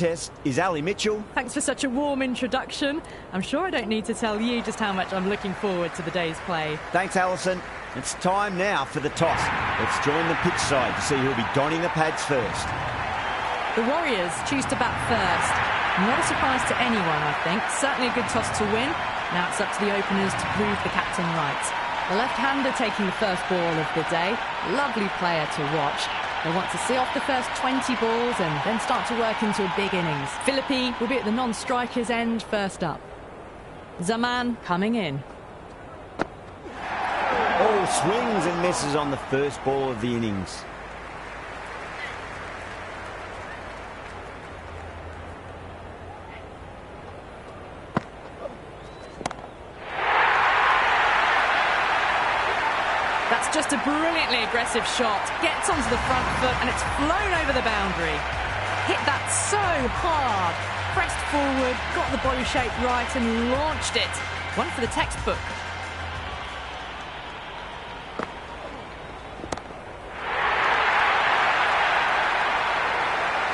Test is Ali Mitchell. Thanks for such a warm introduction. I'm sure I don't need to tell you just how much I'm looking forward to the day's play. Thanks, Alison. It's time now for the toss. Let's join the pitch side to see who'll be donning the pads first. The Warriors choose to bat first. Not a surprise to anyone, I think. Certainly a good toss to win. Now it's up to the openers to prove the captain right. The left-hander taking the first ball of the day. Lovely player to watch. They'll want to see off the first 20 balls and then start to work into a big innings. Philippi will be at the non-striker's end first up. Zaman coming in. All swings and misses on the first ball of the innings. That's just a brilliantly aggressive shot. Gets onto the front foot and it's flown over the boundary. Hit that so hard. Pressed forward, got the body shape right and launched it. One for the textbook.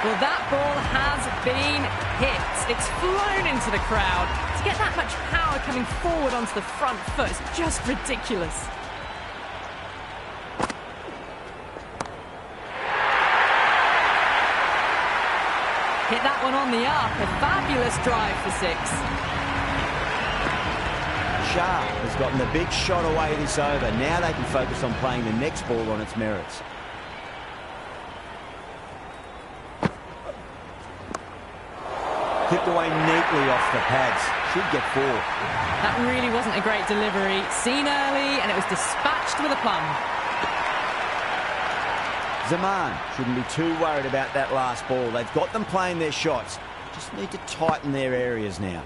Well, that ball has been hit. It's flown into the crowd. To get that much power coming forward onto the front foot is just ridiculous. Hit that one on the up. A fabulous drive for six. Shah has gotten the big shot away this over. Now they can focus on playing the next ball on its merits. Clipped away neatly off the pads. Should get four. That really wasn't a great delivery. Seen early and it was dispatched with a plum. Zaman shouldn't be too worried about that last ball. They've got them playing their shots. Just need to tighten their areas now.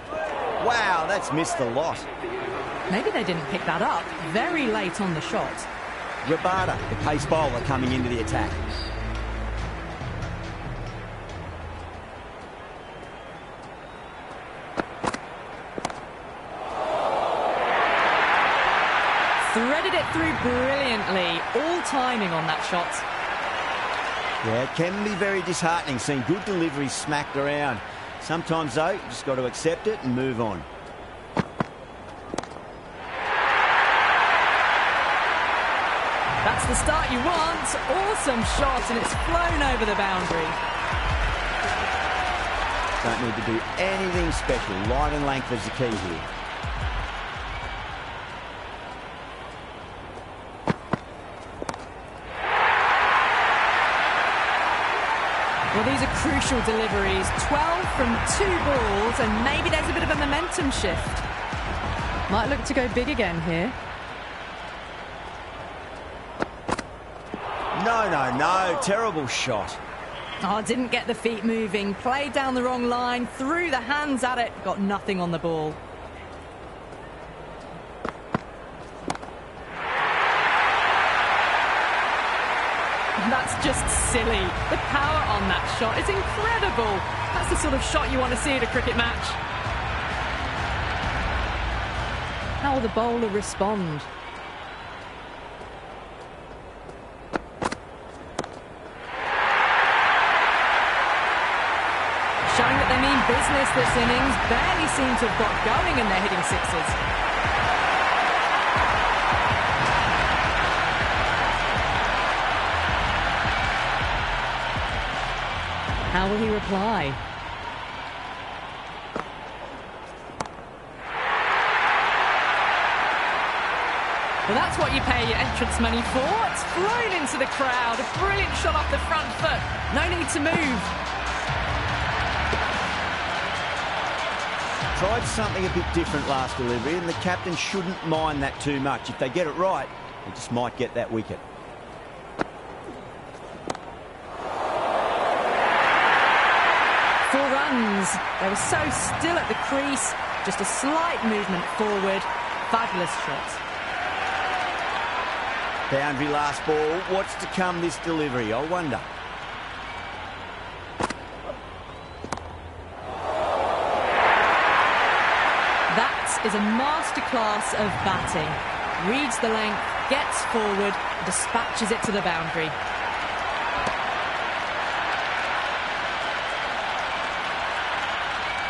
Wow, that's missed the lot. Maybe they didn't pick that up. Very late on the shot. Rabada, the pace bowler, coming into the attack. Threaded it through brilliantly. All timing on that shot. Yeah, it can be very disheartening seeing good deliveries smacked around. Sometimes, though, you just got to accept it and move on. That's the start you want. Awesome shot, and it's flown over the boundary. Don't need to do anything special. Line and length is the key here. Well, these are crucial deliveries. 12 from 2 balls, and maybe there's a bit of a momentum shift. Might look to go big again here. No. Terrible shot. Oh, didn't get the feet moving. Played down the wrong line. Threw the hands at it. Got nothing on the ball. That's just silly. The power on that shot is incredible. That's the sort of shot you want to see at a cricket match. How will the bowler respond? Showing that they mean business this innings. Barely seem to have got going and they're hitting sixes. How will he reply? Well, that's what you pay your entrance money for. It's flown into the crowd. A brilliant shot off the front foot. No need to move. Tried something a bit different last delivery, and the captain shouldn't mind that too much. If they get it right, they just might get that wicket. They were so still at the crease, just a slight movement forward. Fabulous shot. Boundary last ball. What's to come this delivery, I wonder. That is a masterclass of batting. Reads the length, gets forward, dispatches it to the boundary.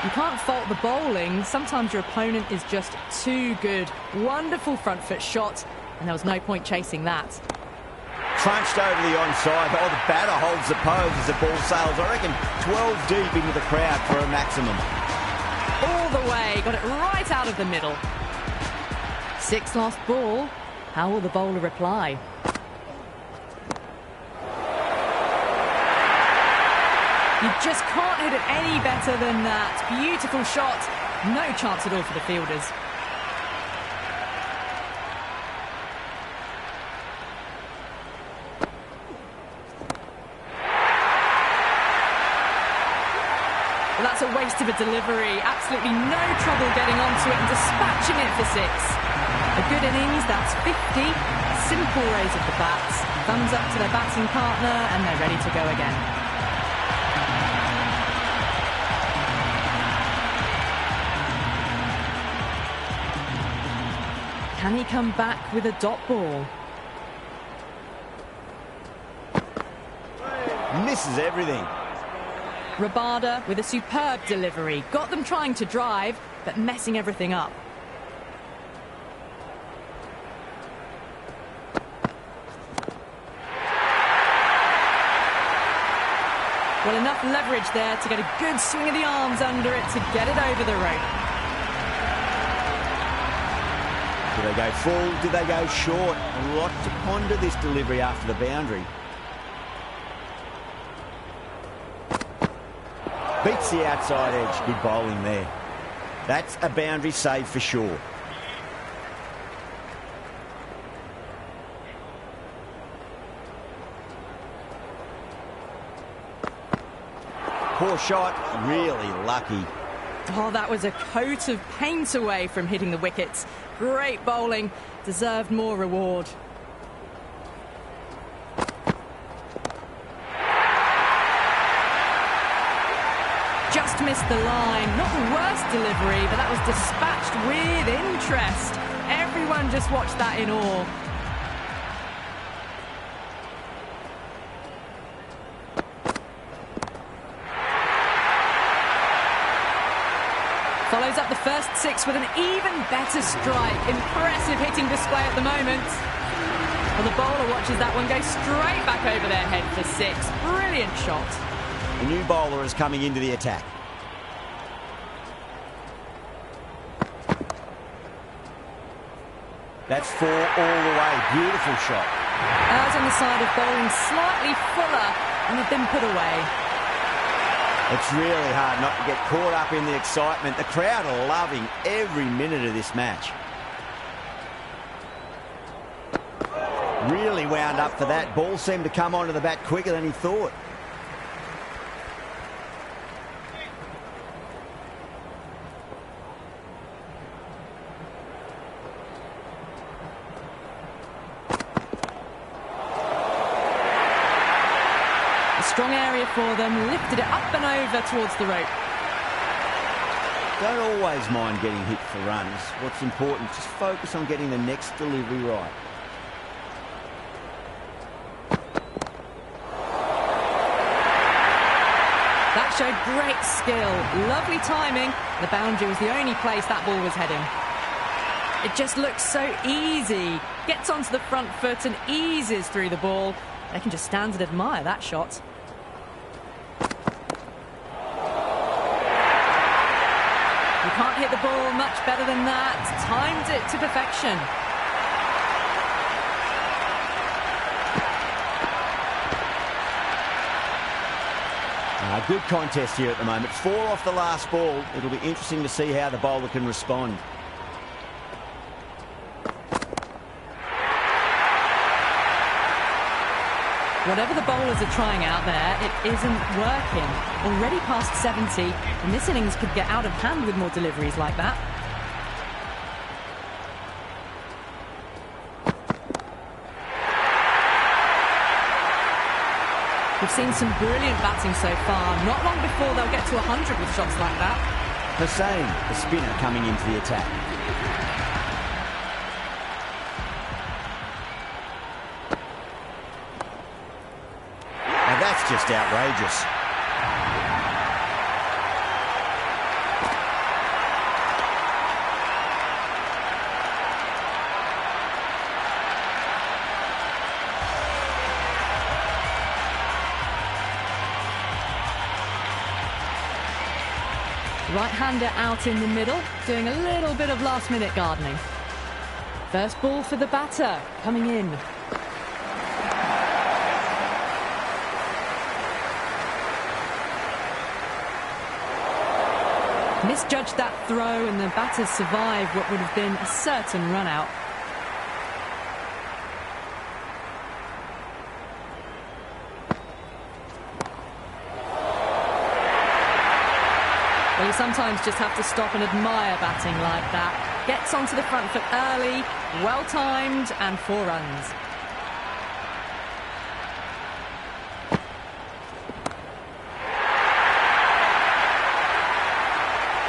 You can't fault the bowling. Sometimes your opponent is just too good. Wonderful front foot shot, and there was no point chasing that. Crunched over the onside. Oh, the batter holds the pose as the ball sails, I reckon, 12 deep into the crowd for a maximum. All the way, got it right out of the middle. 6 lost ball. How will the bowler reply? You just can't hit it any better than that. Beautiful shot. No chance at all for the fielders. Well, that's a waste of a delivery. Absolutely no trouble getting onto it and dispatching it for 6. A good innings, that's 50. Simple raise of the bats. Thumbs up to their batting partner and they're ready to go again. Can he come back with a dot ball? Misses everything. Rabada with a superb delivery. Got them trying to drive, but messing everything up. Well, enough leverage there to get a good swing of the arms under it to get it over the rope. Do they go full? Do they go short? A lot to ponder this delivery after the boundary. Beats the outside edge. Good bowling there. That's a boundary save for sure. Poor shot. Really lucky. Oh, that was a coat of paint away from hitting the wickets. Great bowling. Deserved more reward. Just missed the line. Not the worst delivery, but that was dispatched with interest. Everyone just watched that in awe. Follows up the first 6 with an even better strike. Impressive hitting display at the moment. Well, the bowler watches that one go straight back over their head for 6. Brilliant shot. A new bowler is coming into the attack. That's 4 all the way. Beautiful shot. Ours on the side of bowling slightly fuller and have been put away. It's really hard not to get caught up in the excitement. The crowd are loving every minute of this match. Really wound up for that. Ball seemed to come onto the bat quicker than he thought. Strong area for them, lifted it up and over towards the rope. Don't always mind getting hit for runs. What's important, just focus on getting the next delivery right. That showed great skill, lovely timing. The boundary was the only place that ball was heading. It just looks so easy. Gets onto the front foot and eases through the ball. They can just stand and admire that shot. You can't hit the ball much better than that. Timed it to perfection. Good contest here at the moment. 4 off the last ball. It'll be interesting to see how the bowler can respond. Whatever the bowlers are trying out there, it isn't working. Already past 70, and this innings could get out of hand with more deliveries like that. We've seen some brilliant batting so far. Not long before they'll get to 100 with shots like that. Hussain, the spinner, coming into the attack. Now that's just outrageous. Right-hander out in the middle, doing a little bit of last-minute gardening. First ball for the batter, coming in. Misjudged that throw, and the batters survived what would have been a certain run-out. Well, you sometimes just have to stop and admire batting like that. Gets onto the front foot early, well-timed, and 4 runs.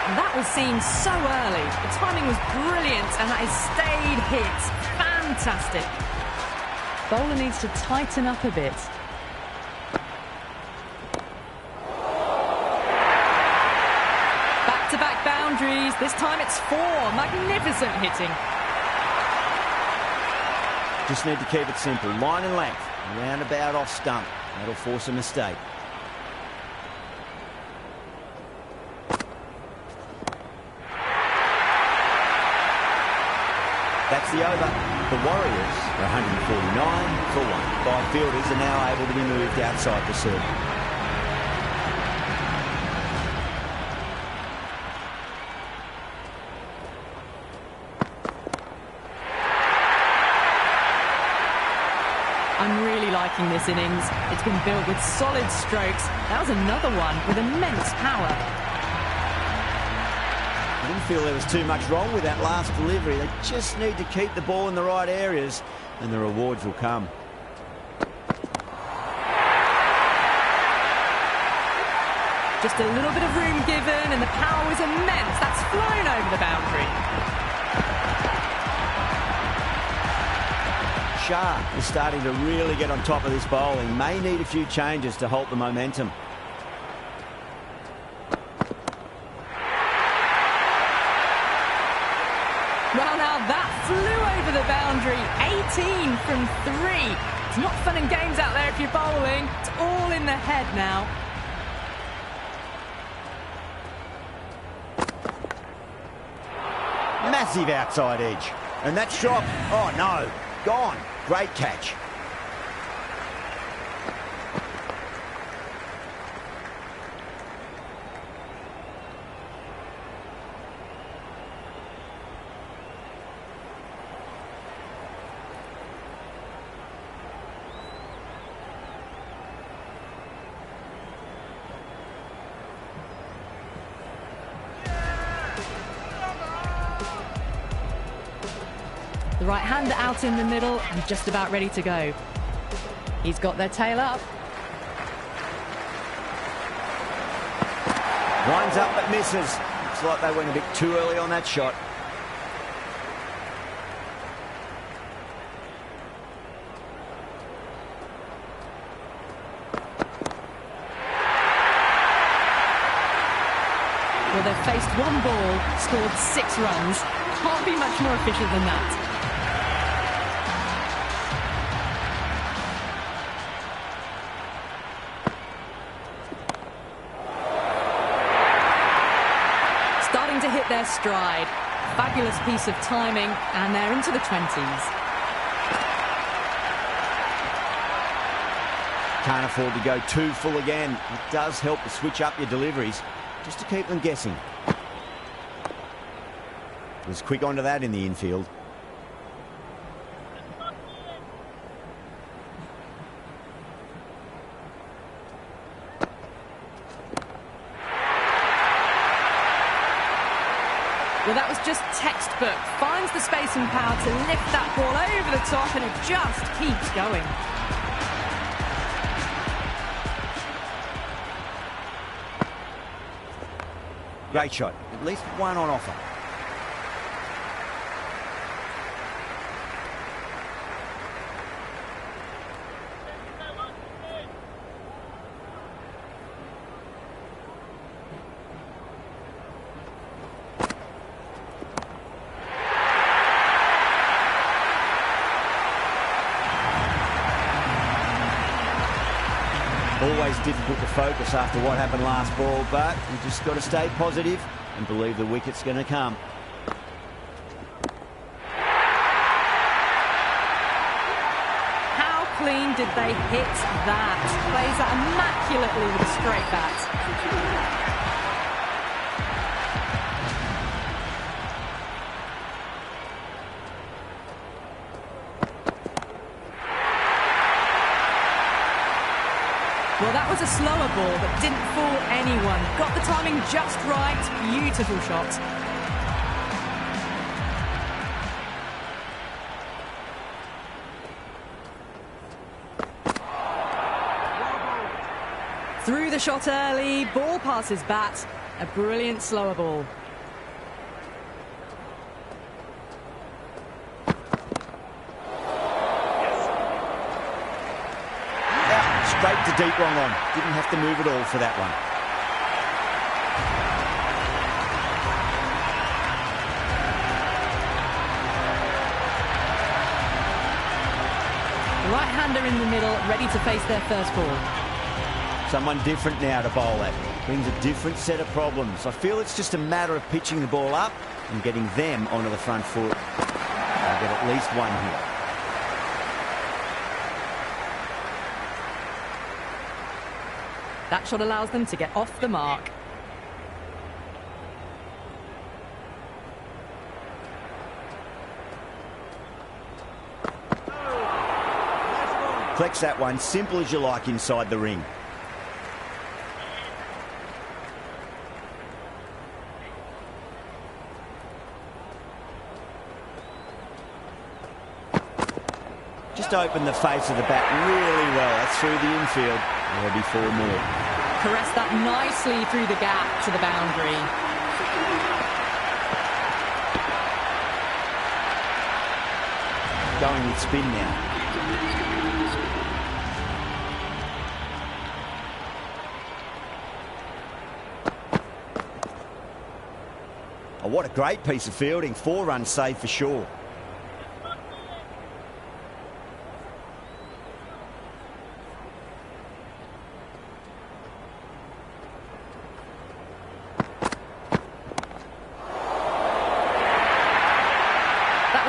And that was seen so early. The timing was brilliant, and that is stayed hit. Fantastic. Bowler needs to tighten up a bit. Back-to-back boundaries. This time it's 4. Magnificent hitting. Just need to keep it simple. Line and length. Roundabout off stump. That'll force a mistake. That's the over. The Warriors are 149 for 1. 5 fielders are now able to be moved outside the circle. I'm really liking this innings. It's been built with solid strokes. That was another one with immense power. I didn't feel there was too much wrong with that last delivery. They just need to keep the ball in the right areas, and the rewards will come. Just a little bit of room given, and the power was immense. That's flown over the boundary. Shah is starting to really get on top of this bowling. May need a few changes to halt the momentum. Well, now that flew over the boundary. 18 from 3. It's not fun and games out there if you're bowling. It's all in the head now. Massive outside edge. And that shot, oh no, gone. Great catch. The right-hander out in the middle and just about ready to go. He's got their tail up. Winds up but misses. Looks like they went a bit too early on that shot. Well, they've faced 1 ball, scored 6 runs. Can't be much more efficient than that. Starting to hit their stride. Fabulous piece of timing, and they're into the 20s. Can't afford to go too full again. It does help to switch up your deliveries, just to keep them guessing. Was quick onto that in the infield. Well, that was just textbook. Finds the space and power to lift that ball over the top, and it just keeps going. Great shot. At least 1 on offer. Always always difficult to focus after what happened last ball, but you just got to stay positive and believe the wicket's going to come. How clean did they hit that? Plays that immaculately with a straight bat. Well, that was a slower ball that didn't fool anyone. Got the timing just right. Beautiful shot. Through the shot early. Ball passes bat. A brilliant slower ball. Straight to deep long on. Didn't have to move at all for that one. The right-hander in the middle, ready to face their first ball. Someone different now to bowl at. Brings a different set of problems. I feel it's just a matter of pitching the ball up and getting them onto the front foot. They'll get at least one here. That shot allows them to get off the mark. Flex that one, simple as you like inside the ring. Just open the face of the bat really well. That's through the infield. There'll be 4 more. Caress that nicely through the gap to the boundary. Going with spin now. Oh, what a great piece of fielding. 4 runs saved for sure.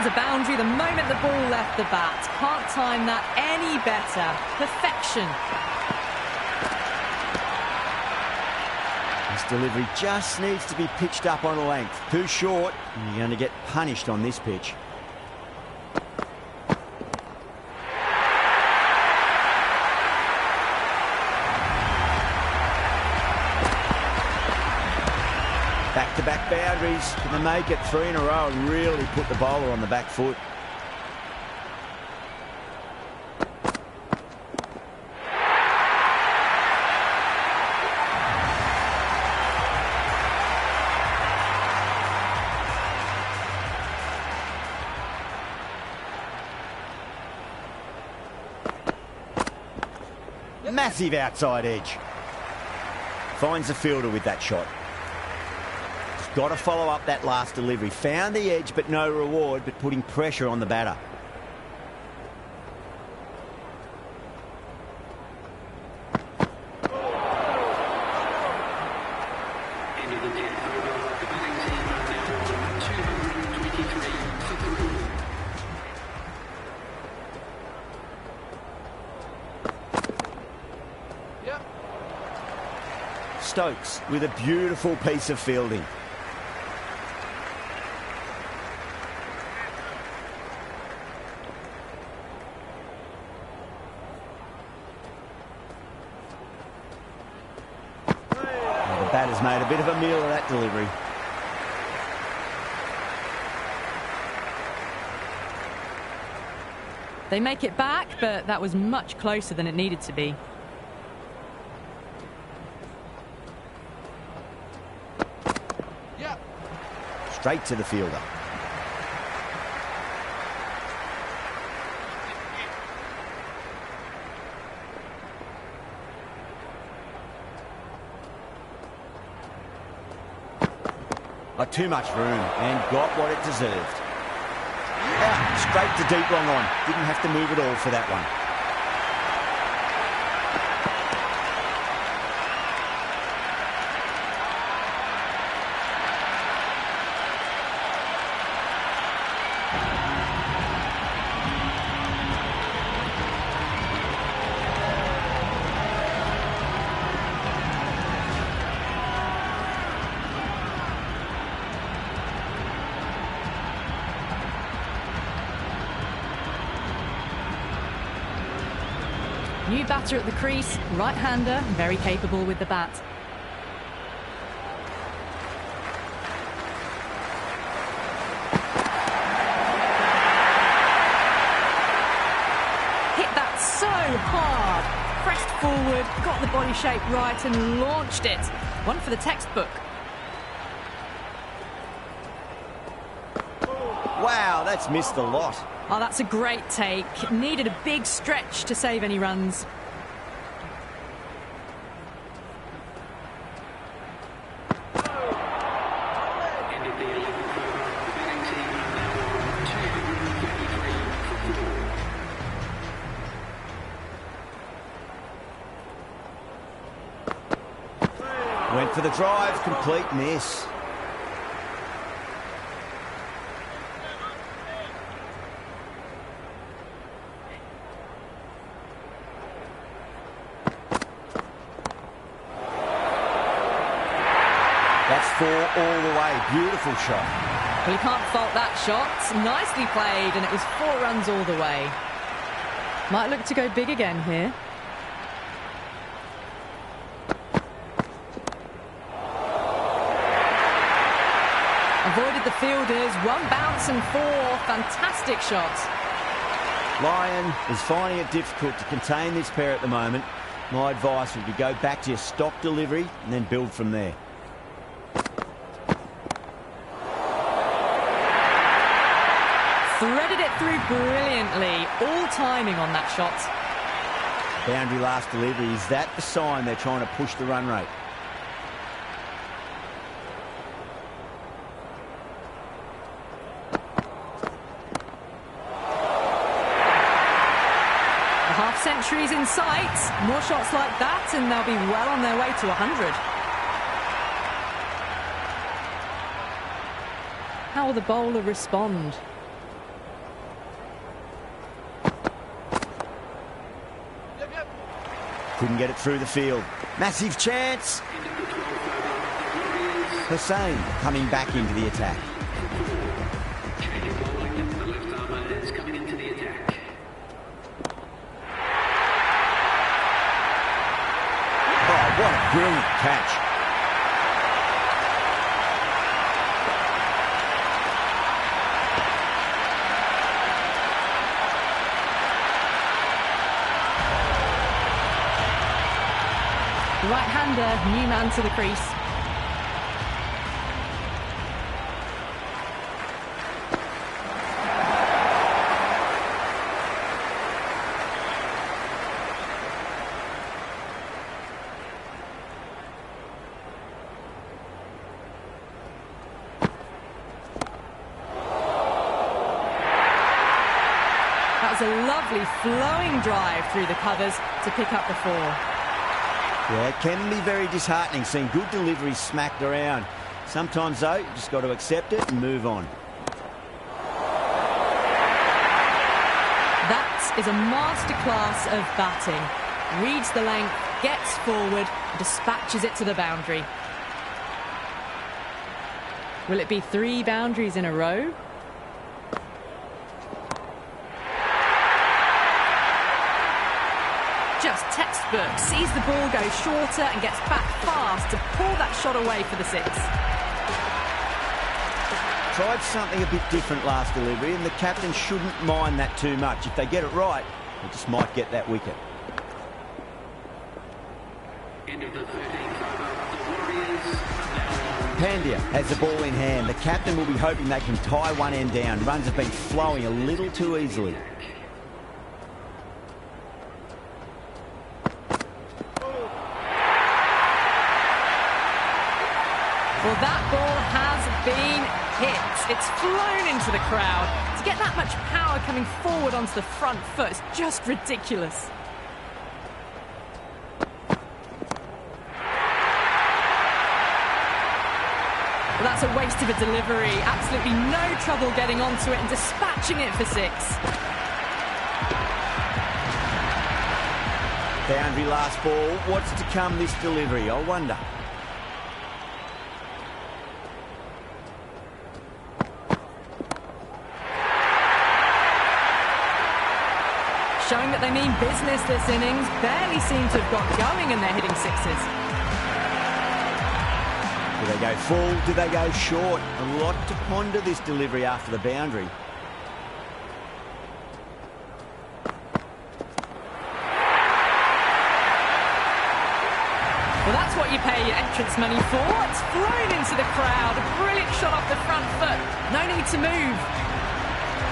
A boundary the moment the ball left the bat. Can't time that any better. Perfection. This delivery just needs to be pitched up on a length. Too short, and you're going to get punished on this pitch. Back-to-back boundaries. Can they make it 3 in a row and really put the bowler on the back foot? Massive outside edge. Finds the fielder with that shot. Got to follow up that last delivery. Found the edge, but no reward, but putting pressure on the batter. Stokes with a beautiful piece of fielding. Batter's made a bit of a meal of that delivery. They make it back, but that was much closer than it needed to be. Straight to the fielder. Too much room and got what it deserved. Out, straight to deep long on. Didn't have to move at all for that one. New batter at the crease, right-hander, very capable with the bat. Hit that so hard. Pressed forward, got the body shape right and launched it. One for the textbook. Wow, that's missed a lot. Oh, that's a great take. Needed a big stretch to save any runs. Went for the drive, complete miss. That's 4 all the way. Beautiful shot. Well, you can't fault that shot. Nicely played, and it was 4 runs all the way. Might look to go big again here. Avoided the fielders. 1 bounce and 4. Fantastic shot. Lyon is finding it difficult to contain this pair at the moment. My advice would be go back to your stock delivery and then build from there. Threaded it through brilliantly. All timing on that shot. Boundary last delivery. Is that the sign they're trying to push the run rate? The half-century's in sight. More shots like that and they'll be well on their way to 100. How will the bowler respond? Couldn't get it through the field. Massive chance. Hussain coming back into the attack. Oh, what a brilliant catch. Right-hander, new man to the crease. That was a lovely flowing drive through the covers to pick up the 4. Yeah, it can be very disheartening seeing good deliveries smacked around. Sometimes, though, you just got to accept it and move on. That is a masterclass of batting. Reads the length, gets forward, dispatches it to the boundary. Will it be 3 boundaries in a row? Just textbook, sees the ball go shorter and gets back fast to pull that shot away for the 6. Tried something a bit different last delivery, and the captain shouldn't mind that too much. If they get it right, they just might get that wicket. End of the 13th over. The Warriors now Pandya has the ball in hand. The captain will be hoping they can tie one end down. Runs have been flowing a little too easily. Well, that ball has been hit. It's flown into the crowd. To get that much power coming forward onto the front foot is just ridiculous. Well, that's a waste of a delivery. Absolutely no trouble getting onto it and dispatching it for 6. Boundary last ball. What's to come this delivery, I wonder. showing that they mean business this innings. Barely seem to have got going and they're hitting sixes. Do they go full? Do they go short? A lot to ponder this delivery after the boundary. Well, that's what you pay your entrance money for. It's flown into the crowd. A brilliant shot off the front foot. No need to move.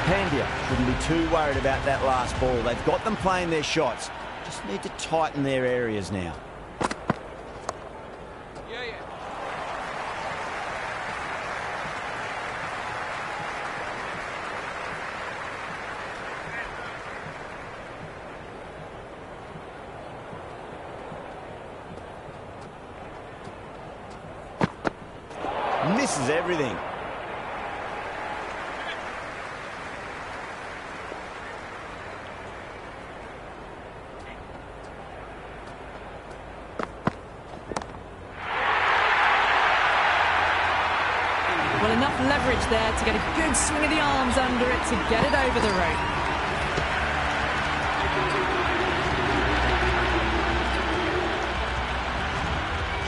Pandya shouldn't be too worried about that last ball. They've got them playing their shots. Just need to tighten their areas now. Misses everything. Well, enough leverage there to get a good swing of the arms under it to get it over the rope.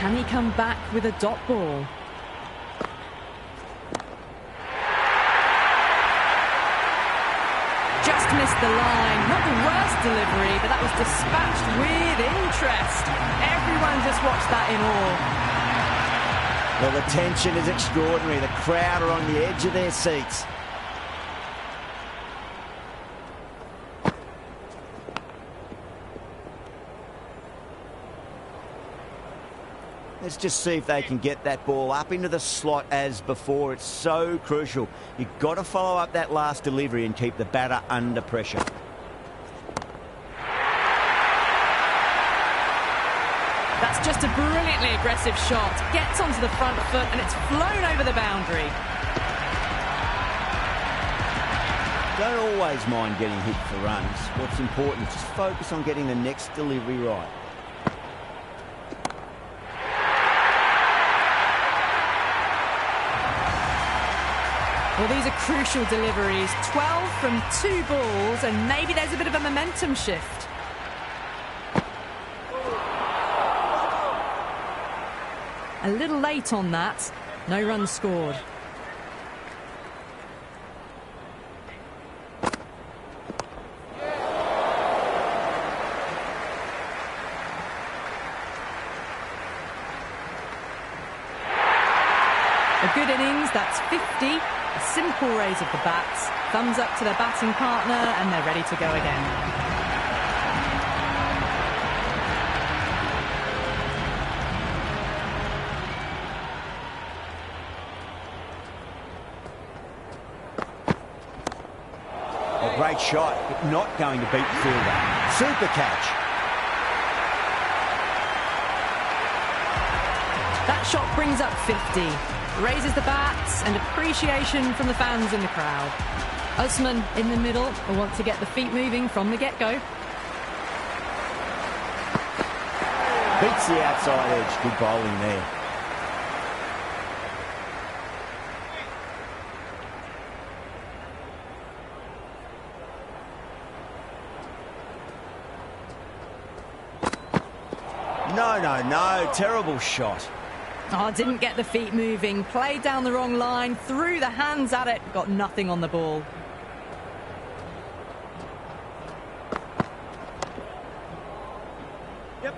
Can he come back with a dot ball? Just missed the line. Not the worst delivery, but that was dispatched with interest. Everyone just watched that in awe. Well, the tension is extraordinary. The crowd are on the edge of their seats. Let's just see if they can get that ball up into the slot as before. It's so crucial. You've got to follow up that last delivery and keep the batter under pressure. That's just a brilliantly aggressive shot. Gets onto the front foot and it's flown over the boundary. Don't always mind getting hit for runs. What's important is just focus on getting the next delivery right. Well, these are crucial deliveries. 12 from 2 balls, and maybe there's a bit of a momentum shift. A little late on that. No runs scored. A good innings, that's 50. A simple raise of the bats, thumbs up to their batting partner, and they're ready to go again. A great shot, but not going to beat the fielder. Super catch. That shot brings up 50. Raises the bats and appreciation from the fans in the crowd. Usman in the middle will want to get the feet moving from the get-go. Beats the outside edge. Good bowling there. No. Terrible shot. Oh, didn't get the feet moving. Played down the wrong line. Threw the hands at it. Got nothing on the ball. Yep.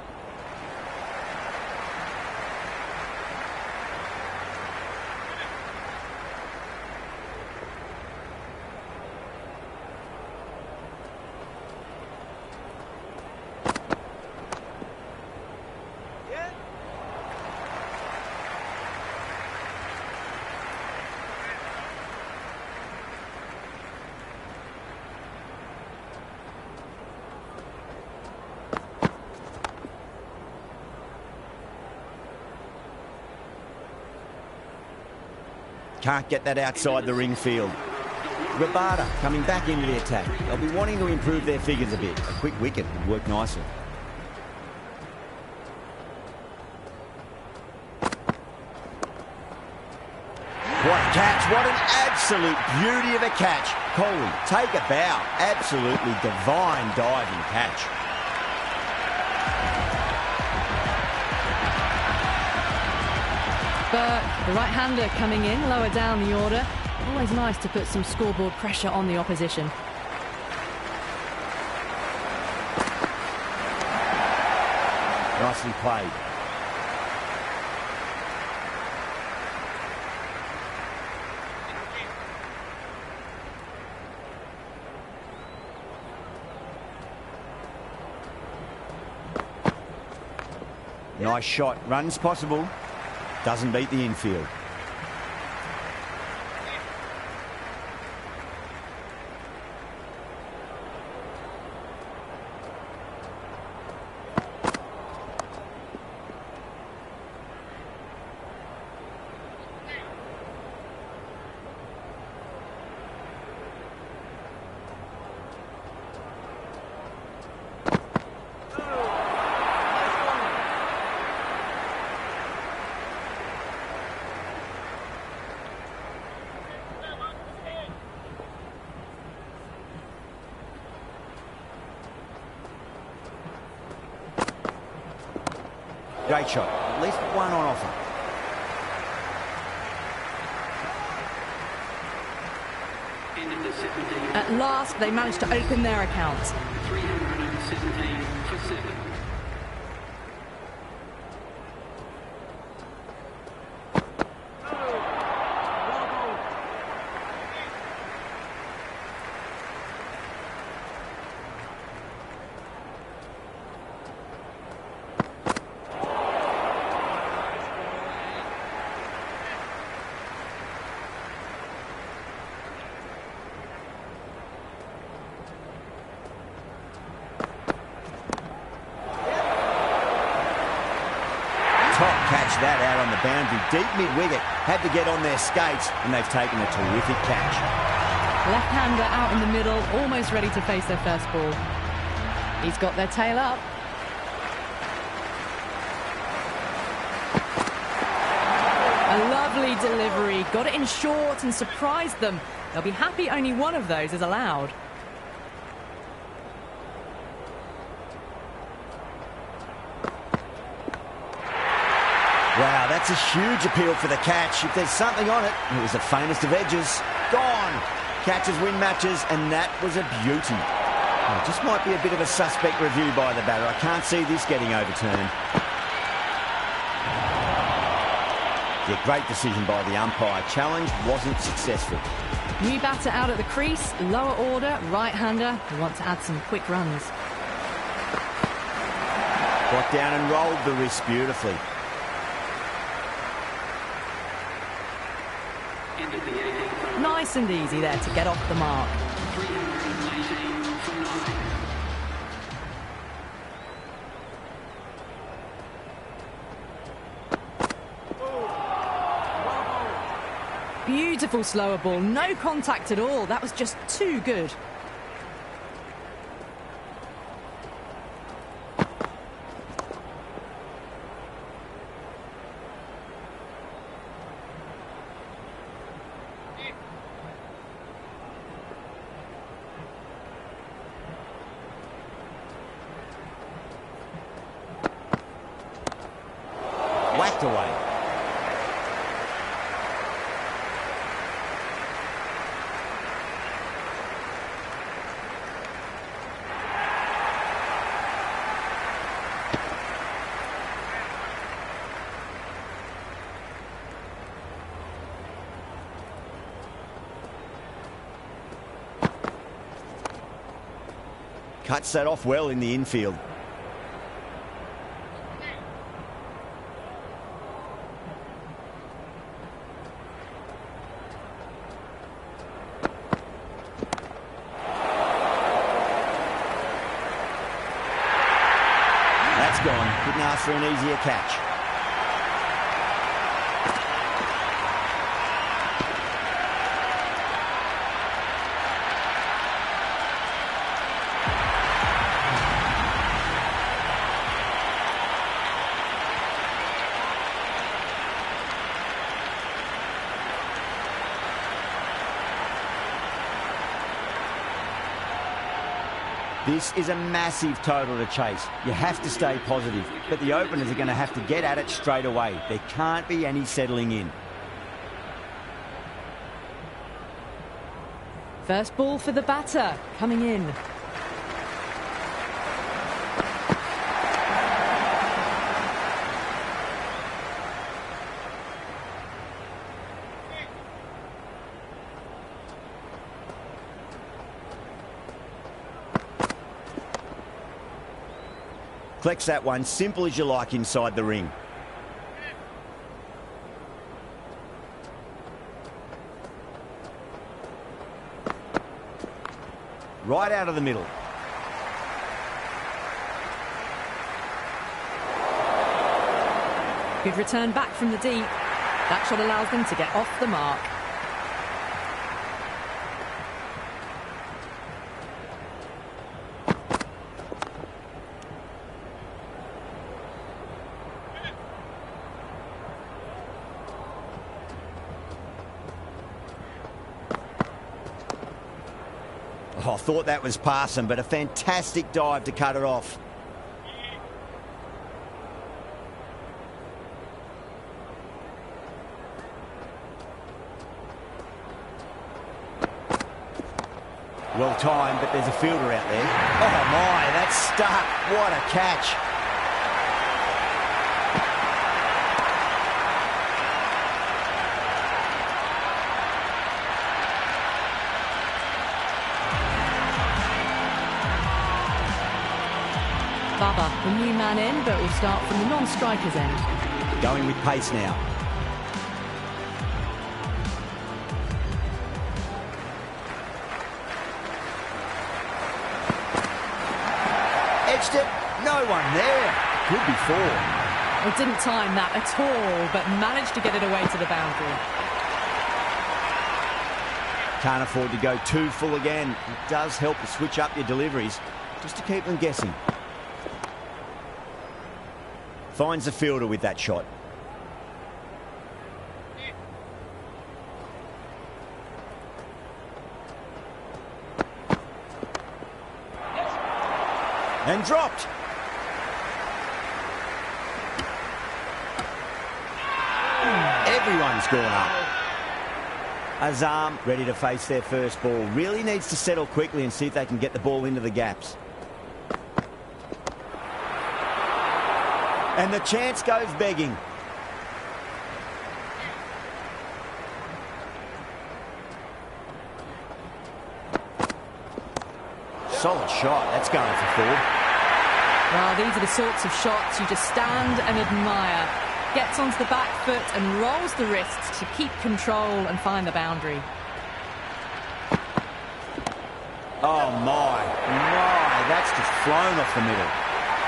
Can't get that outside the ring field. Rabada coming back into the attack. They'll be wanting to improve their figures a bit. A quick wicket would work nicely. What a catch. What an absolute beauty of a catch. Coley, take a bow. Absolutely divine diving catch. Burke, the right-hander coming in, lower down the order. Always nice to put some scoreboard pressure on the opposition. Nicely played. Nice shot. Runs possible. Doesn't beat the infield. Great shot. At least one on offer. At last, they managed to open their account. 317 for 7. Top catch that out on the boundary. Deep mid-wicket. Had to get on their skates, and they've taken a terrific catch. Left-hander out in the middle, almost ready to face their first ball. He's got their tail up. A lovely delivery. Got it in short and surprised them. They'll be happy only one of those is allowed. Wow, that's a huge appeal for the catch. If there's something on it, it was the faintest of edges. Gone. Catches win matches, and that was a beauty. Oh, just might be a bit of a suspect review by the batter. I can't see this getting overturned. Yeah, great decision by the umpire. Challenge wasn't successful. New batter out at the crease, lower order, right-hander who want to add some quick runs. Got down and rolled the wrist beautifully. Nice and easy there to get off the mark. 319 for 9. Beautiful slower ball, no contact at all. That was just too good. Whacked away. Cuts that off well in the infield. That's gone. Couldn't ask for an easier catch. This is a massive total to chase. You have to stay positive, but the openers are going to have to get at it straight away. There can't be any settling in. First ball for the batter, coming in. Collects that one, simple as you like inside the ring. Right out of the middle. Good return back from the deep. That shot allows them to get off the mark. Oh, I thought that was passing, but a fantastic dive to cut it off. Well timed, but there's a fielder out there. Oh my, that's stuck. What a catch. Bubba, the new man in, but will start from the non-striker's end. Going with pace now. Edged it. No one there. Could be four. Well, didn't time that at all, but managed to get it away to the boundary. Can't afford to go too full again. It does help to switch up your deliveries, just to keep them guessing. Finds the fielder with that shot. And dropped. Everyone's gone up. Azam ready to face their first ball. Really needs to settle quickly and see if they can get the ball into the gaps. And the chance goes begging. Solid shot. That's going for four. Well, these are the sorts of shots you just stand and admire. Gets onto the back foot and rolls the wrists to keep control and find the boundary. Oh my, that's just flown off the middle.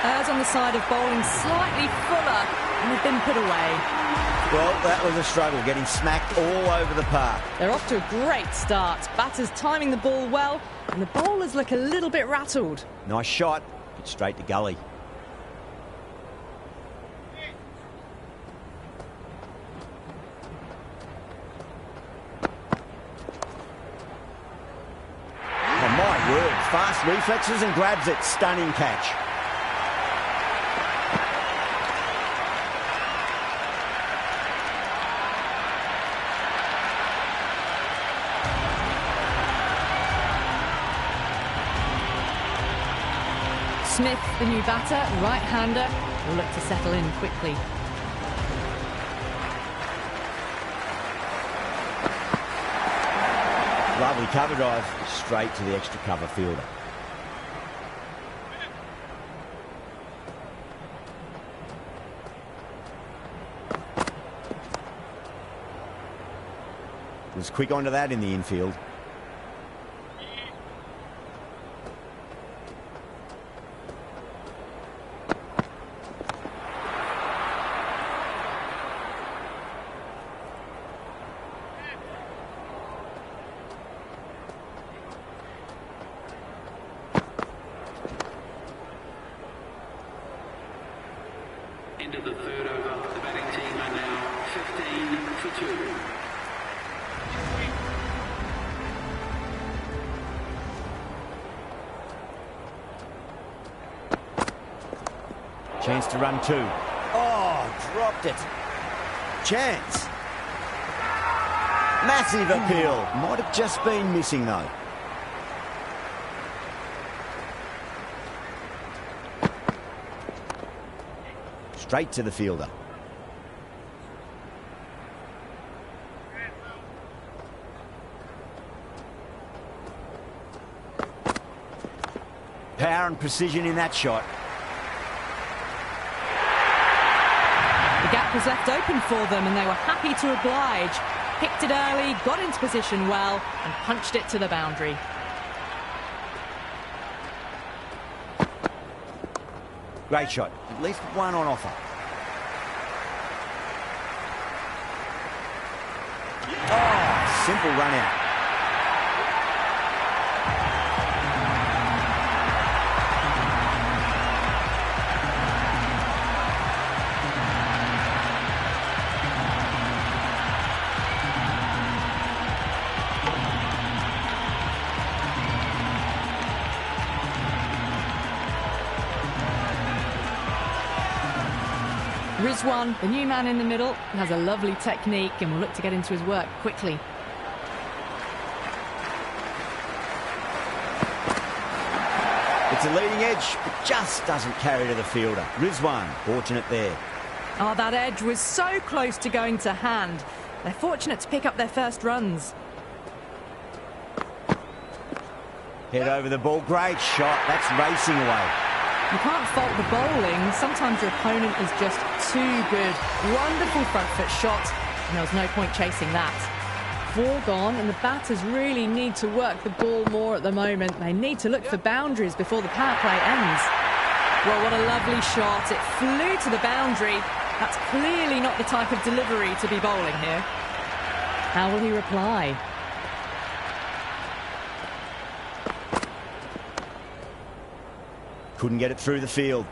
Errs on the side of bowling slightly fuller and have been put away. Well, that was a struggle, getting smacked all over the park. They're off to a great start. Batters timing the ball well, and the bowlers look a little bit rattled. Nice shot, but straight to gully. Oh my word, fast reflexes and grabs it. Stunning catch. Smith, the new batter, right-hander, will look to settle in quickly. Lovely cover drive, straight to the extra cover fielder. Was quick onto that in the infield. Into the third over. The batting team are now 15 for 2. Chance to run two. Oh, dropped it. Chance. Massive appeal. Might have just been missing, though. Straight to the fielder. Power and precision in that shot. The gap was left open for them and they were happy to oblige. Picked it early, got into position well and punched it to the boundary. Great shot. At least one on offer. Oh, simple run out. Rizwan, the new man in the middle, has a lovely technique and will look to get into his work quickly. It's a leading edge, but just doesn't carry to the fielder. Rizwan, fortunate there. Oh, that edge was so close to going to hand. They're fortunate to pick up their first runs. Head over the ball. Great shot. That's racing away. You can't fault the bowling. Sometimes your opponent is just too good. Wonderful front foot shot, and there was no point chasing that. 4 gone, and the batters really need to work the ball more at the moment. They need to look for boundaries before the power play ends. Well, what a lovely shot. It flew to the boundary. That's clearly not the type of delivery to be bowling here. How will he reply? Couldn't get it through the field.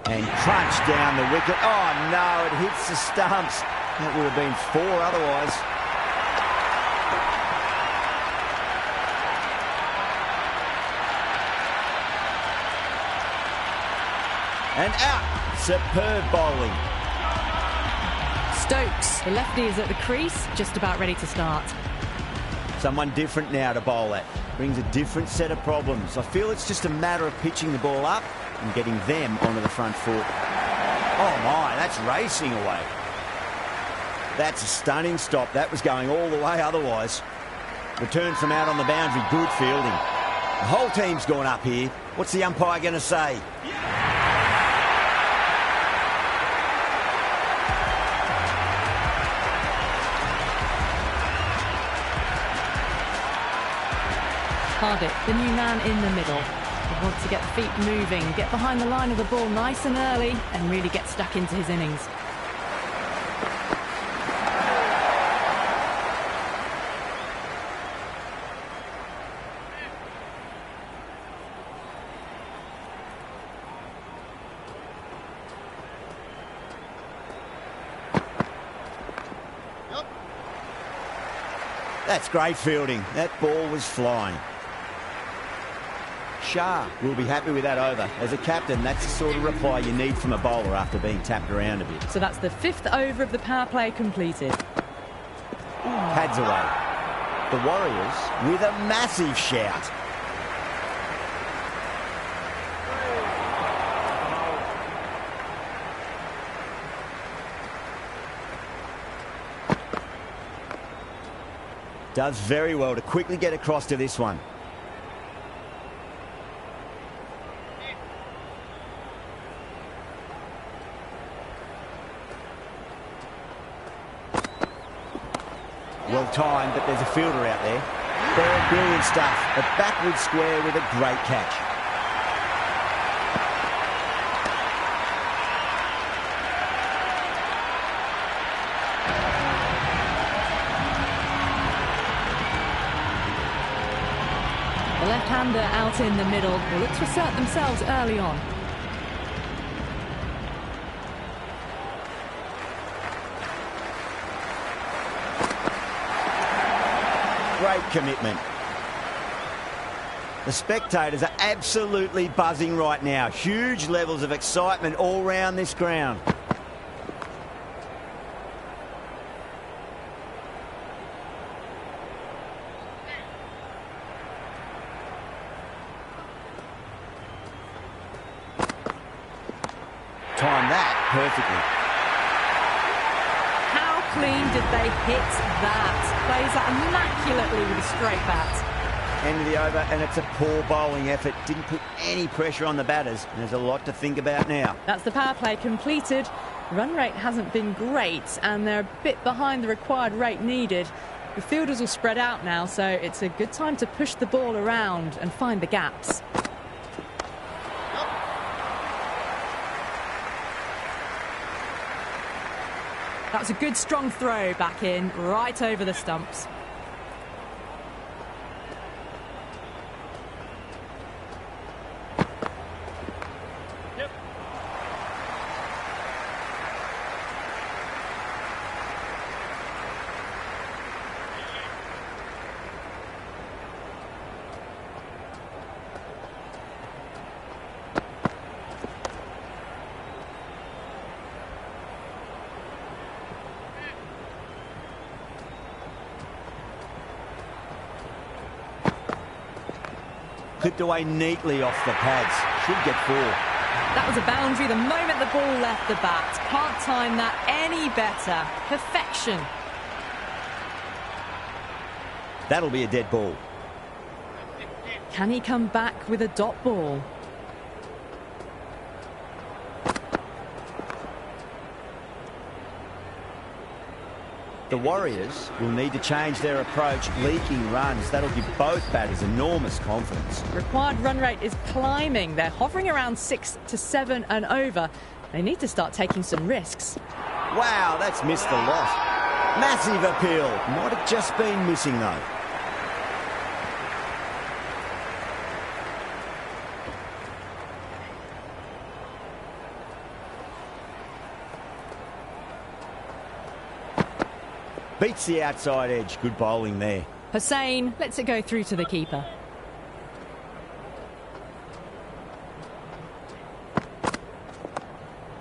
And crunched down the wicket. Oh, no, it hits the stumps. That would have been 4 otherwise. And out. Superb bowling. Stokes, the lefty, is at the crease, just about ready to start. Someone different now to bowl at. Brings a different set of problems. I feel it's just a matter of pitching the ball up and getting them onto the front foot. Oh my, that's racing away. That's a stunning stop. That was going all the way otherwise. Return from out on the boundary, good fielding. The whole team's gone up here. What's the umpire going to say? Hardik, the new man in the middle. He wants to get the feet moving, get behind the line of the ball nice and early, and really get stuck into his innings. That's great fielding. That ball was flying. Shah will be happy with that over. As a captain, that's the sort of reply you need from a bowler after being tapped around a bit. So that's the 5th over of the power play completed. Pads away. The Warriors with a massive shout. Does very well to quickly get across to this one. Well timed, but there's a fielder out there. Brilliant stuff. A backward square with a great catch. The left-hander out in the middle will look to assert themselves early on. great commitment. The spectators are absolutely buzzing right now. Huge levels of excitement all round this ground. Timed that perfectly. How clean did they hit that? Plays that immaculately with a straight bat. End of the over, and it's a poor bowling effort. Didn't put any pressure on the batters. There's a lot to think about now. That's the power play completed. Run rate hasn't been great, and they're a bit behind the required rate needed. The fielders will spread out now, so it's a good time to push the ball around and find the gaps. That was a good strong throw back in, right over the stumps. Clipped away neatly off the pads. Should get 4. That was a boundary the moment the ball left the bat. Can't time that any better. Perfection. That'll be a dead ball. Can he come back with a dot ball? The Warriors will need to change their approach, leaking runs. That'll give both batters enormous confidence. Required run rate is climbing. They're hovering around 6 to 7 and over. They need to start taking some risks. Wow, that's missed the lot. Massive appeal. Might have just been missing, though. Beats the outside edge. Good bowling there. Hussain lets it go through to the keeper.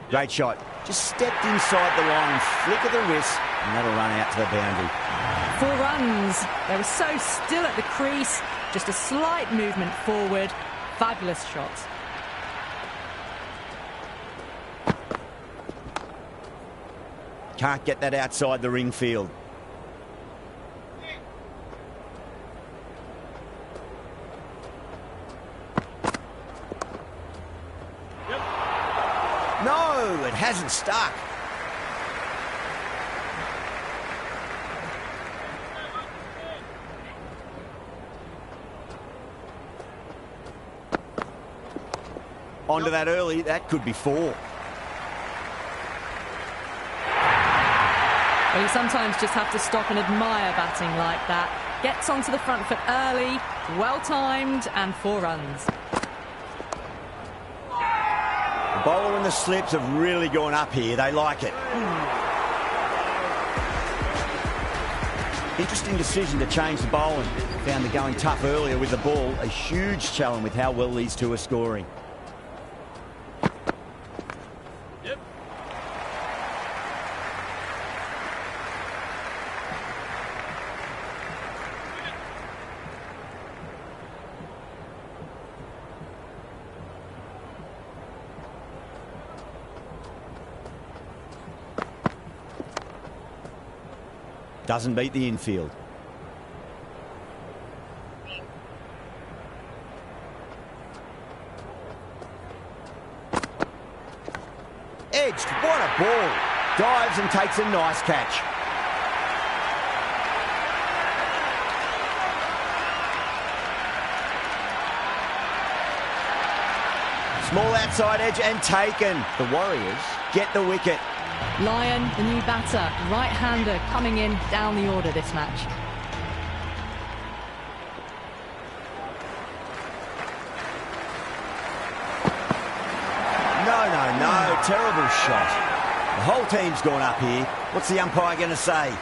Great shot. Just stepped inside the line, flick of the wrist, and that'll run out to the boundary. 4 runs. They were so still at the crease. Just a slight movement forward. Fabulous shot. Can't get that outside the ring field. No, it hasn't stuck. Onto that early, that could be 4. Well, you sometimes just have to stop and admire batting like that. Gets onto the front foot early, well-timed, and 4 runs. The bowler and the slips have really gone up here. They like it. Interesting decision to change the bowling. Found the going tough earlier with the ball. A huge challenge with how well these two are scoring. Doesn't beat the infield. Edged, what a ball. Dives and takes a nice catch. Small outside edge and taken. The Warriors get the wicket. Lyon, the new batter, right-hander coming in down the order this match. No, terrible shot. The whole team's gone up here. What's the umpire going to say?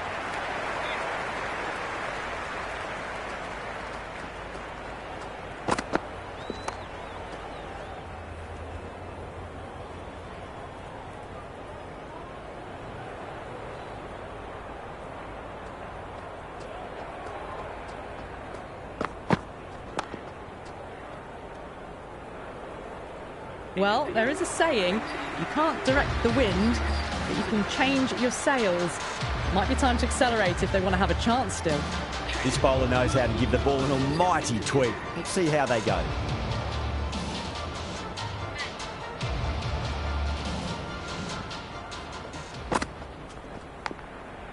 Well, there is a saying, you can't direct the wind, but you can change your sails. Might be time to accelerate if they want to have a chance still. This bowler knows how to give the ball an almighty tweak. Let's see how they go.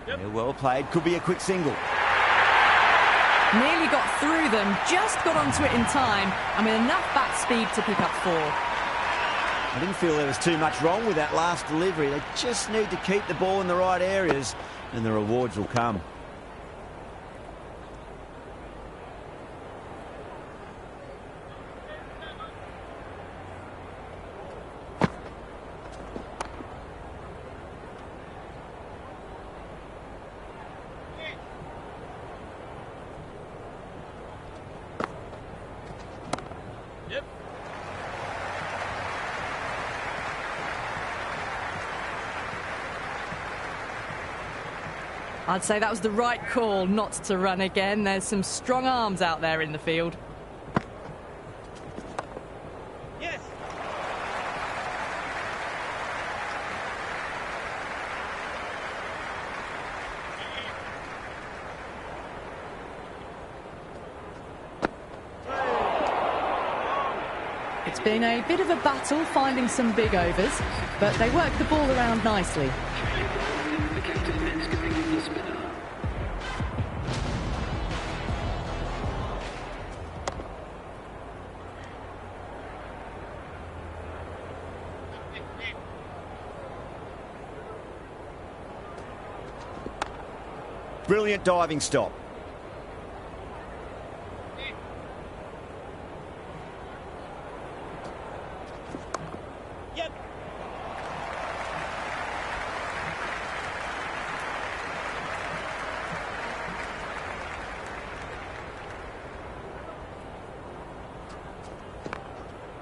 Yeah, well played. Could be a quick single. Nearly got through them, just got onto it in time, and with enough bat speed to pick up 4. I didn't feel there was too much wrong with that last delivery. They just need to keep the ball in the right areas, and the rewards will come. I'd say that was the right call not to run again. There's some strong arms out there in the field. Yes. It's been a bit of a battle finding some big overs, but they work the ball around nicely. The captain is going with the spinner. Brilliant diving stop. Yep.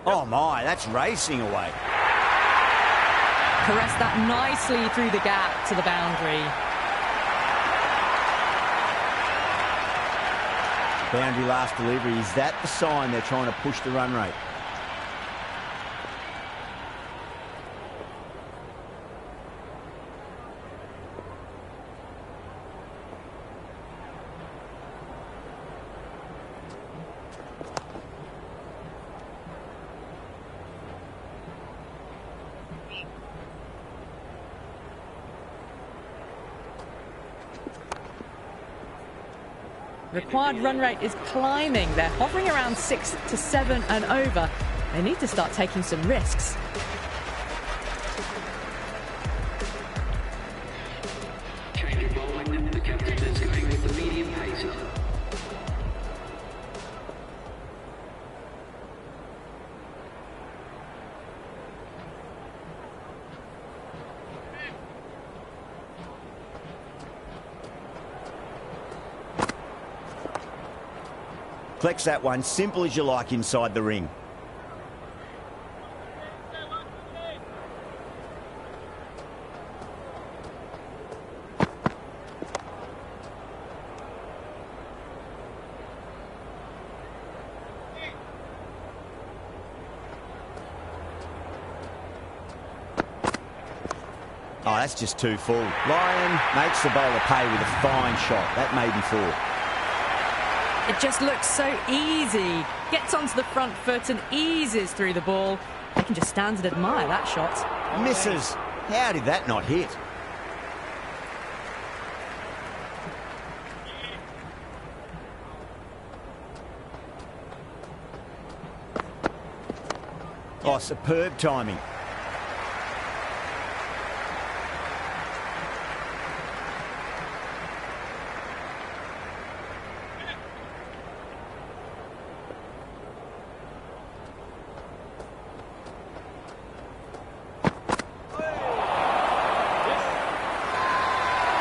Oh my, that's racing away. Caressed that nicely through the gap to the boundary. Boundary last delivery. Is that the sign they're trying to push the run rate? Required run rate is climbing. They're hovering around 6 to 7 and over. They need to start taking some risks. Change of bowling. The captain is going with the medium pacer. Flex that one, simple as you like inside the ring. Oh, that's just too full. Lyon makes the bowler pay with a fine shot. That may be 4. It just looks so easy. Gets onto the front foot and eases through the ball. They can just stand and admire that shot. Misses. How did that not hit? Oh, superb timing.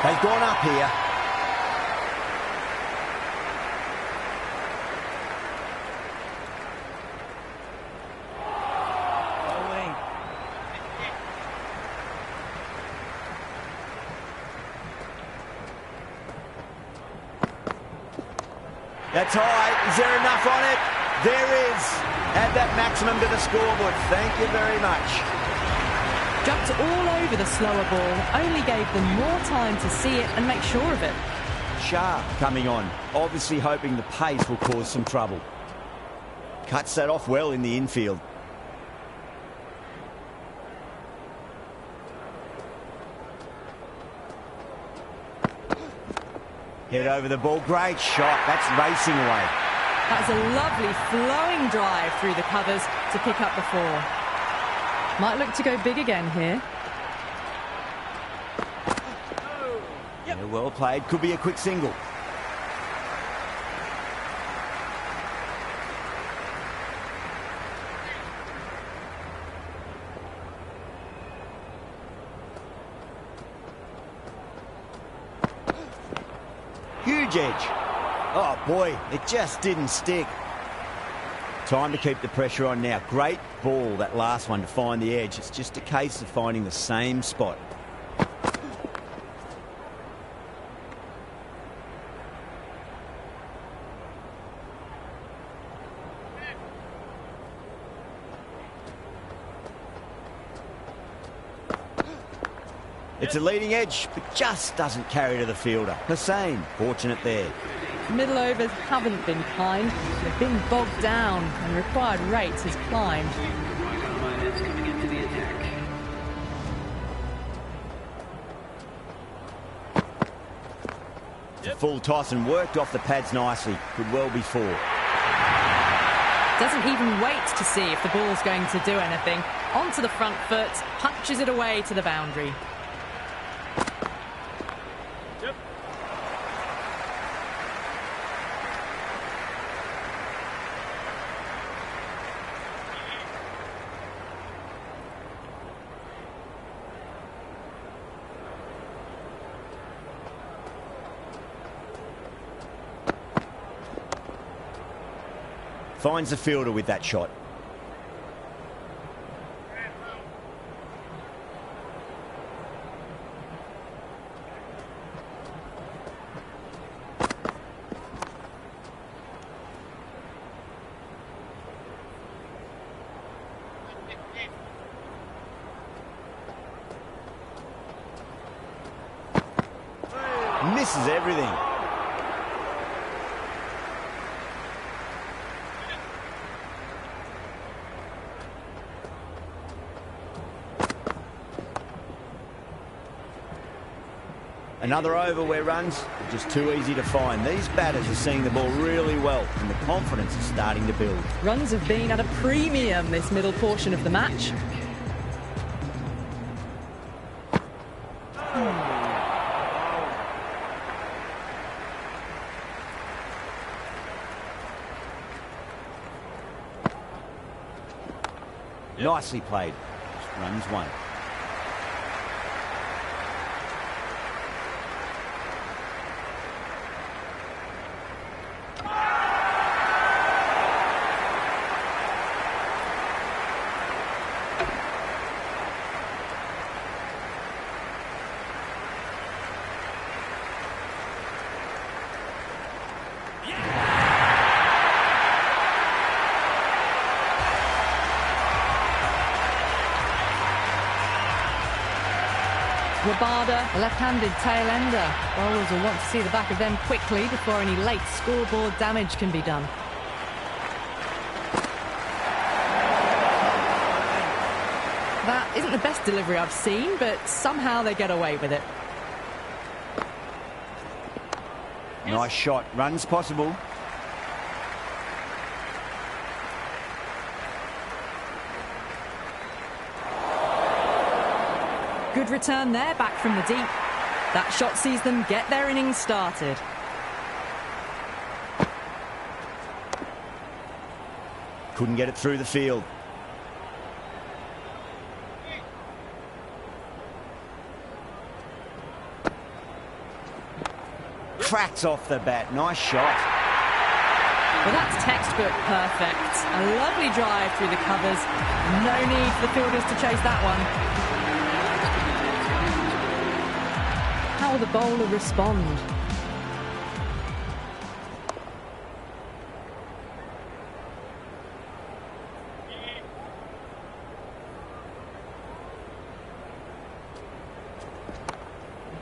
They've gone up here. Bowling. That's high. Is there enough on it? There is. Add that maximum to the scoreboard. Thank you very much. Jumped all over the slower ball, only gave them more time to see it and make sure of it. Sharp coming on, obviously hoping the pace will cause some trouble. Cuts that off well in the infield. Head over the ball, great shot, that's racing away. That's a lovely flowing drive through the covers to pick up the 4. Might look to go big again here. Yeah, well played, could be a quick single. Huge edge. Oh boy, it just didn't stick. Time to keep the pressure on now. Great ball, that last one, to find the edge. It's just a case of finding the same spot. It's a leading edge, but just doesn't carry to the fielder. Hussain, fortunate there. Middle overs haven't been kind. They've been bogged down and required rate has climbed. Right arm coming into the attack. It's a full toss and worked off the pads nicely. Could well be 4. Doesn't even wait to see if the ball's going to do anything. Onto the front foot, punches it away to the boundary. Finds the fielder with that shot. Misses everything. Another over where runs are just too easy to find. These batters are seeing the ball really well and the confidence is starting to build. Runs have been at a premium this middle portion of the match. Nicely played. Runs 1. Rabada, a left-handed tail-ender. Bowlers will want to see the back of them quickly before any late scoreboard damage can be done. That isn't the best delivery I've seen, but somehow they get away with it. Nice shot. Runs possible. Good return there, back from the deep. That shot sees them get their innings started. Couldn't get it through the field. Cracks off the bat. Nice shot. Well, that's textbook perfect. A lovely drive through the covers. No need for the fielders to chase that one. How will the bowler respond?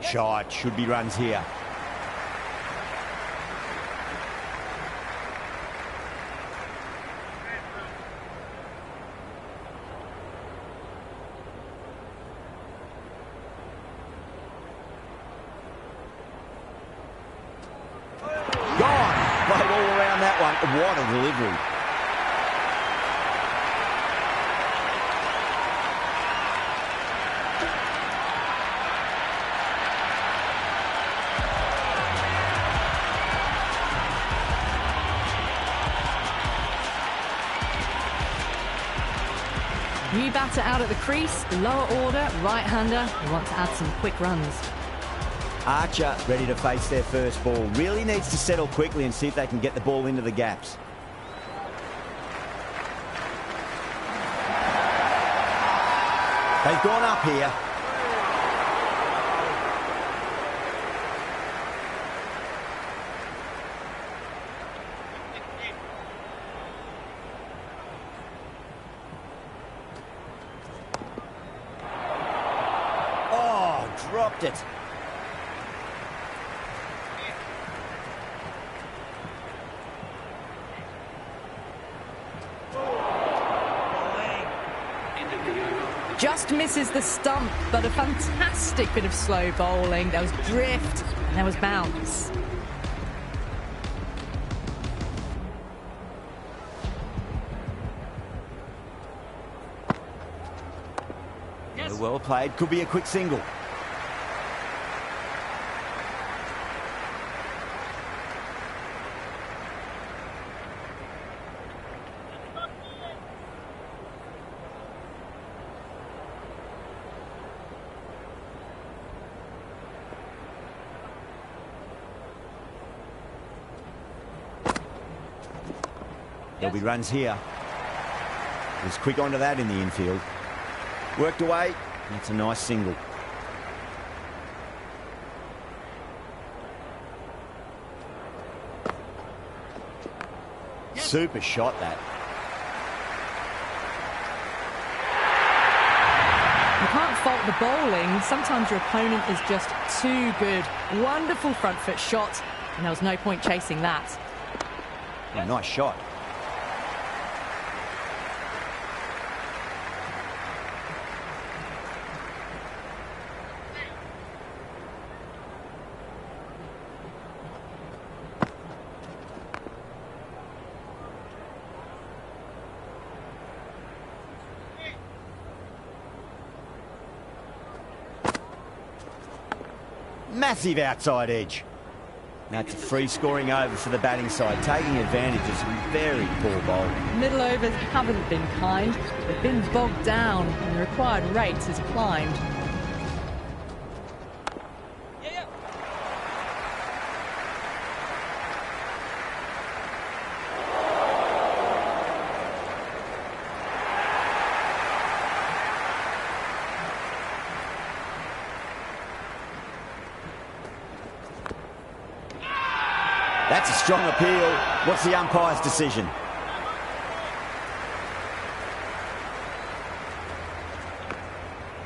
Shot, should be runs here. Gone! Played all around that one. What a delivery. New batter out at the crease, lower order, right-hander. They want to add some quick runs. Archer ready to face their first ball. Really needs to settle quickly and see if they can get the ball into the gaps. They've gone up here. Oh, dropped it. Just misses the stump, but a fantastic bit of slow bowling. There was drift, and there was bounce. Yes. Well played. Could be a quick single. There'll be runs here. Was quick onto that in the infield. Worked away. That's a nice single. Yes. Super shot that. You can't fault the bowling. Sometimes your opponent is just too good. Wonderful front foot shot, and there was no point chasing that. Yeah, nice shot. Massive outside edge. That's a free scoring over for the batting side, taking advantage of some very poor bowling. Middle overs haven't been kind. They've been bogged down, and the required rate has climbed. That's a strong appeal. What's the umpire's decision?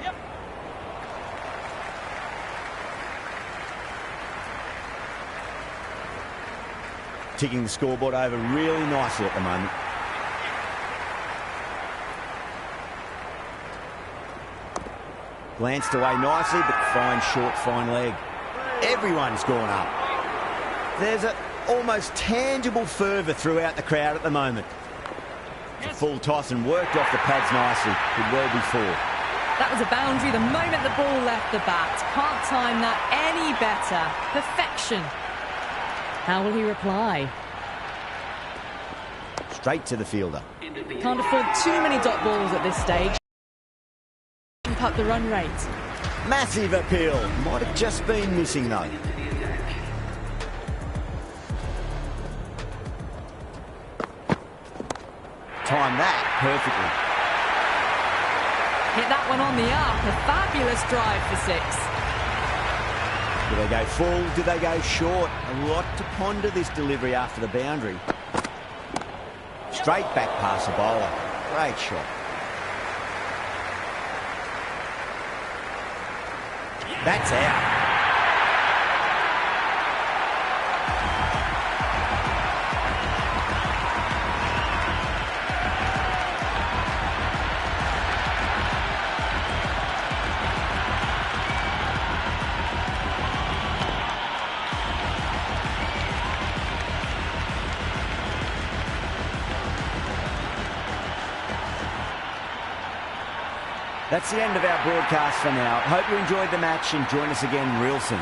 Yep. Ticking the scoreboard over really nicely at the moment. Glanced away nicely, but fine short, fine leg. Everyone's gone up. There's a almost tangible fervour throughout the crowd at the moment. It's a full toss and worked off the pads nicely. Could well be four. That was a boundary the moment the ball left the bat. Can't time that any better. Perfection. How will he reply? Straight to the fielder. Can't afford too many dot balls at this stage. Cut the run rate. Massive appeal. Might have just been missing though. Time that perfectly. Hit that one on the up. A fabulous drive for six. Do they go full? Do they go short? A lot to ponder this delivery after the boundary. Straight back past the bowler. Great shot. That's out. That's the end of our broadcast for now. Hope you enjoyed the match and join us again real soon.